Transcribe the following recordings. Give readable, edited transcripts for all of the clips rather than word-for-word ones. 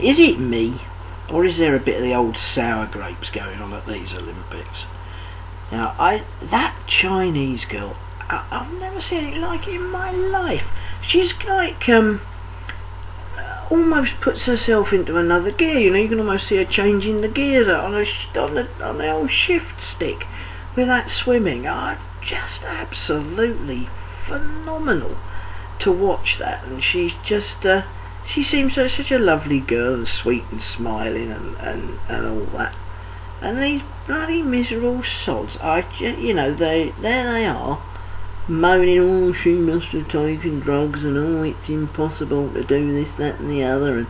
Is it me, or is there a bit of the old sour grapes going on at these Olympics? Now, that Chinese girl, I've never seen anything like it in my life. She's like, almost puts herself into another gear. You know, you can almost see her changing the gears on the old shift stick with that swimming. Just absolutely phenomenal to watch that. And she's just, she seems like such a lovely girl, and sweet and smiling and all that. And these bloody miserable sods, you know, there they are, moaning, oh, she must have taken drugs, and oh, it's impossible to do this, that and the other, and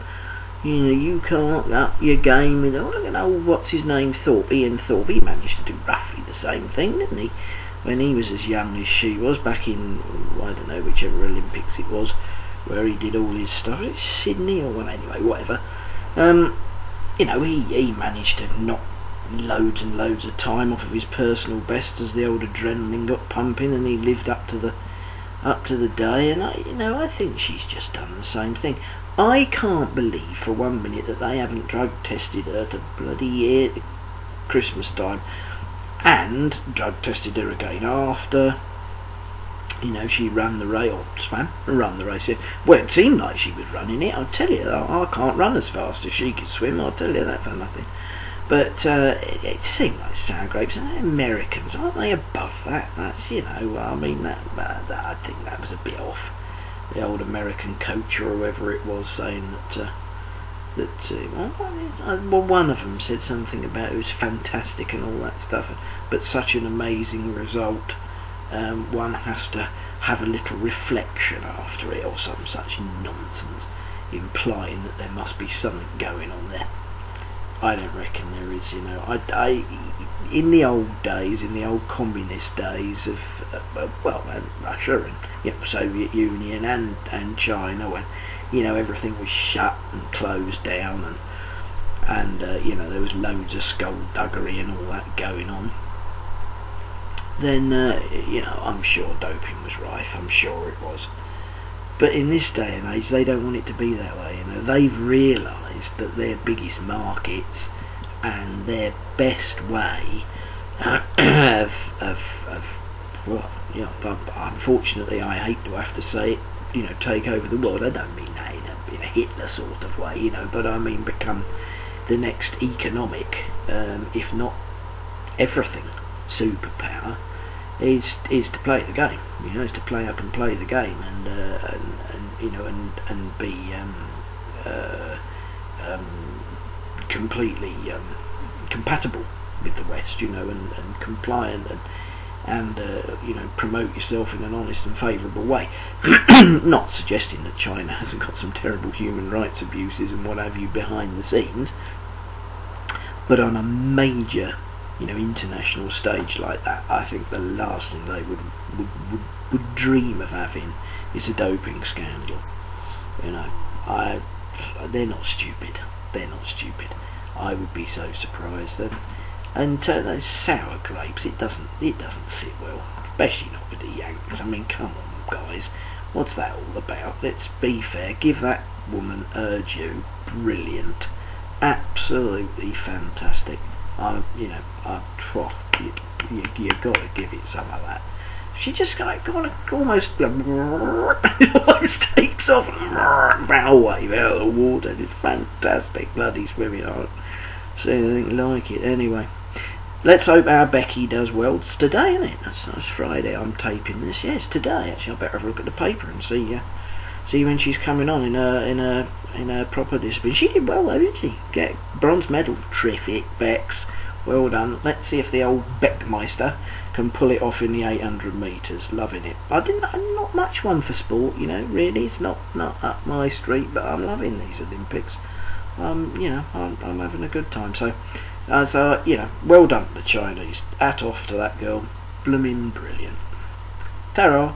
you know, you can't up your game with, oh, look at old, what's his name, Thorpe, Ian Thorpe. He managed to do roughly the same thing, didn't he, when he was as young as she was, back in, I don't know, whichever Olympics it was, where he did all his stuff. It's Sydney, or well, anyway, whatever. You know, he managed to knock loads and loads of time off of his personal best as the old adrenaline got pumping, and he lived up to the day. And I think she's just done the same thing. I can't believe for 1 minute that they haven't drug tested her to bloody Christmas time, and drug tested her again after, you know, she ran the race, or swam and run the race. Well, it seemed like she was running it. I'll tell you, I can't run as fast as she could swim, I'll tell you that for nothing. But it seemed like sour grapes, and the Americans, aren't they above that? That's, you know, I mean, that I think that was a bit off. The old American coach, or whoever it was, saying well, one of them said something about it was fantastic and all that stuff, but such an amazing result, one has to have a little reflection after it, or some such nonsense, implying that there must be something going on there. I don't reckon there is, you know. In the old days, in the old communist days of, Russia and, you know, Soviet Union and China, when, you know, everything was shut and closed down, and you know, there was loads of skullduggery and all that going on, then, you know, I'm sure doping was rife, I'm sure it was. But in this day and age, they don't want it to be that way. You know, they've realised that their biggest markets and their best way of well, you know, unfortunately, I hate to have to say it, you know, take over the world. I don't mean that in a Hitler sort of way, you know, but I mean become the next economic, if not everything, superpower. Is to play the game, you know, is to play up and play the game, and you know, and be completely compatible with the West, you know, and compliant, and you know, promote yourself in an honest and favourable way. Not suggesting that China hasn't got some terrible human rights abuses and what have you behind the scenes, but on a major, you know, international stage like that, I think the last thing they would dream of having is a doping scandal. You know, they're not stupid. They're not stupid. I would be so surprised. And those sour grapes, it doesn't sit well, especially not with the Yanks. I mean, come on, guys, what's that all about? Let's be fair. Give that woman her due. Brilliant, absolutely fantastic. You know, you got to give it some of that. She just like almost takes off and away out of the water. It's fantastic, bloody swimming. I don't see anything like it. Anyway, let's hope our Becky does well. It's today, isn't it? That's Friday. I'm taping this. Yeah, it's today. Actually, I better have a look at the paper and see when she's coming on in a proper discipline. She did well though, didn't she? Get bronze medal. Terrific, Bex. Well done. Let's see if the old Beckmeister can pull it off in the 800 metres. Loving it. I'm not much one for sport, you know, really. It's not up my street, but I'm loving these Olympics. You know, I'm having a good time. So, you know, well done to the Chinese. Hat off to that girl. Blooming brilliant. Ta-ra.